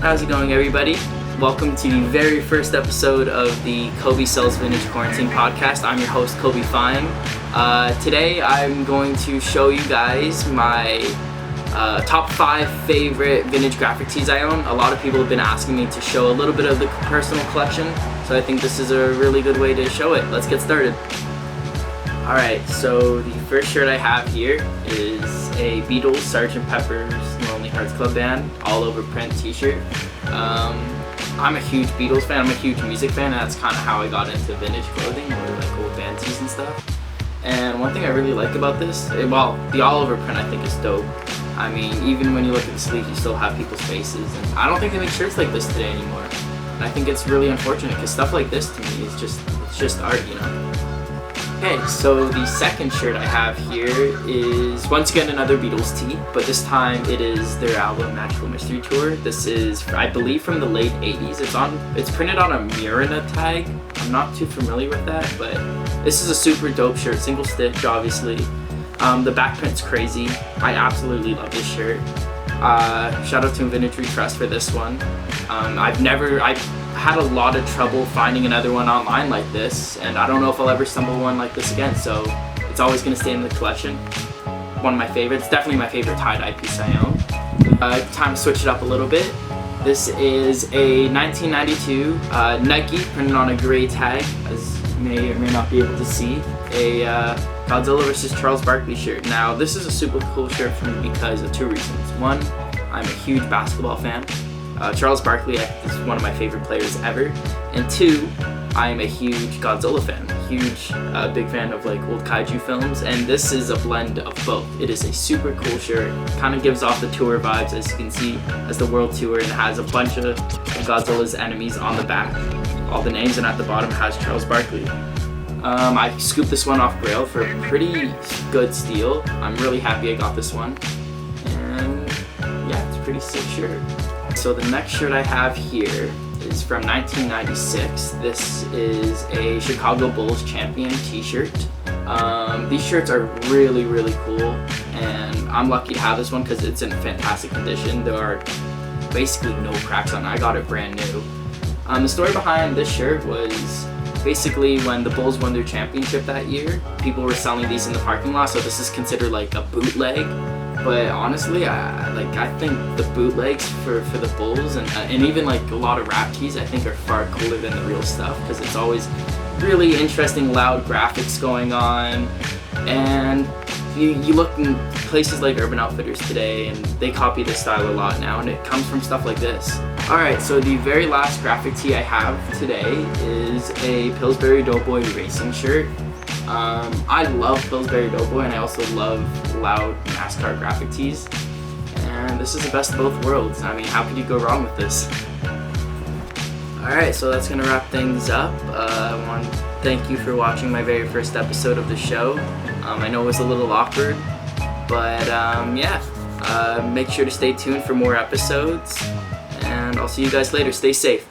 How's it going, everybody? Welcome to the very first episode of the Kobe Sells Vintage Quarantine podcast. I'm your host, Kobe Fine. Today I'm going to show you guys my top 5 favorite vintage graphic tees I own. A lot of people have been asking me to show a little bit of the personal collection, so I think this is a really good way to show it. Let's get started. Alright, so the first shirt I have here is a Beatles Sgt. Pepper's Lonely Hearts Club Band all over print t-shirt. I'm a huge Beatles fan, I'm a huge music fan, and that's kind of how I got into vintage clothing, or like old band tees and stuff. And one thing I really like about this, well, the all over print I think is dope. I mean, even when you look at the sleeves, you still have people's faces, and I don't think they make shirts like this today anymore. And I think it's really unfortunate, because stuff like this to me is just art, you know? Okay, so the second shirt I have here is once again another Beatles tee, but this time it is their album Magical Mystery Tour. This is, I believe, from the late 80s. It's printed on a Murina tag. I'm not too familiar with that, but this is a super dope shirt, single stitch obviously. The back print's crazy. I absolutely love this shirt. Shout out to Vintage Trust for this one. I've had a lot of trouble finding another one online like this, and I don't know if I'll ever stumble one like this again, so it's always going to stay in the collection. One of my favorites, definitely my favorite tie-dye piece I own. Time to switch it up a little bit. This is a 1992 Nike printed on a gray tag, as you may or may not be able to see, a Godzilla vs. Charles Barkley shirt. Now this is a super cool shirt for me because of 2 reasons. One, I'm a huge basketball fan. Charles Barkley is one of my favorite players ever. And 2, I am a huge Godzilla fan. Huge, big fan of like old kaiju films, and this is a blend of both. It is a super cool shirt, kind of gives off the tour vibes, as you can see, as the world tour, and has a bunch of Godzilla's enemies on the back, all the names, and at the bottom has Charles Barkley. I scooped this one off Grail for a pretty good steal. I'm really happy I got this one, and yeah, it's a pretty sick shirt. So the next shirt I have here is from 1996. This is a Chicago Bulls champion t-shirt. These shirts are really, really cool, and I'm lucky to have this one because it's in fantastic condition. There are basically no cracks on it. I got it brand new. The story behind this shirt was basically when the Bulls won their championship that year, people were selling these in the parking lot, so this is considered like a bootleg. But honestly, I think the bootlegs for the Bulls and even like a lot of rap tees I think are far cooler than the real stuff, because it's always really interesting, loud graphics going on. And you look in places like Urban Outfitters today, and they copy this style a lot now, and it comes from stuff like this. Alright, so the very last graphic tee I have today is a Pillsbury Doughboy racing shirt. I love Pillsbury Doughboy, and I also love loud NASCAR graphic tees, and this is the best of both worlds. I mean, how could you go wrong with this? Alright, so that's going to wrap things up. I want to thank you for watching my very first episode of the show. I know it was a little awkward, but yeah, make sure to stay tuned for more episodes, and I'll see you guys later. Stay safe.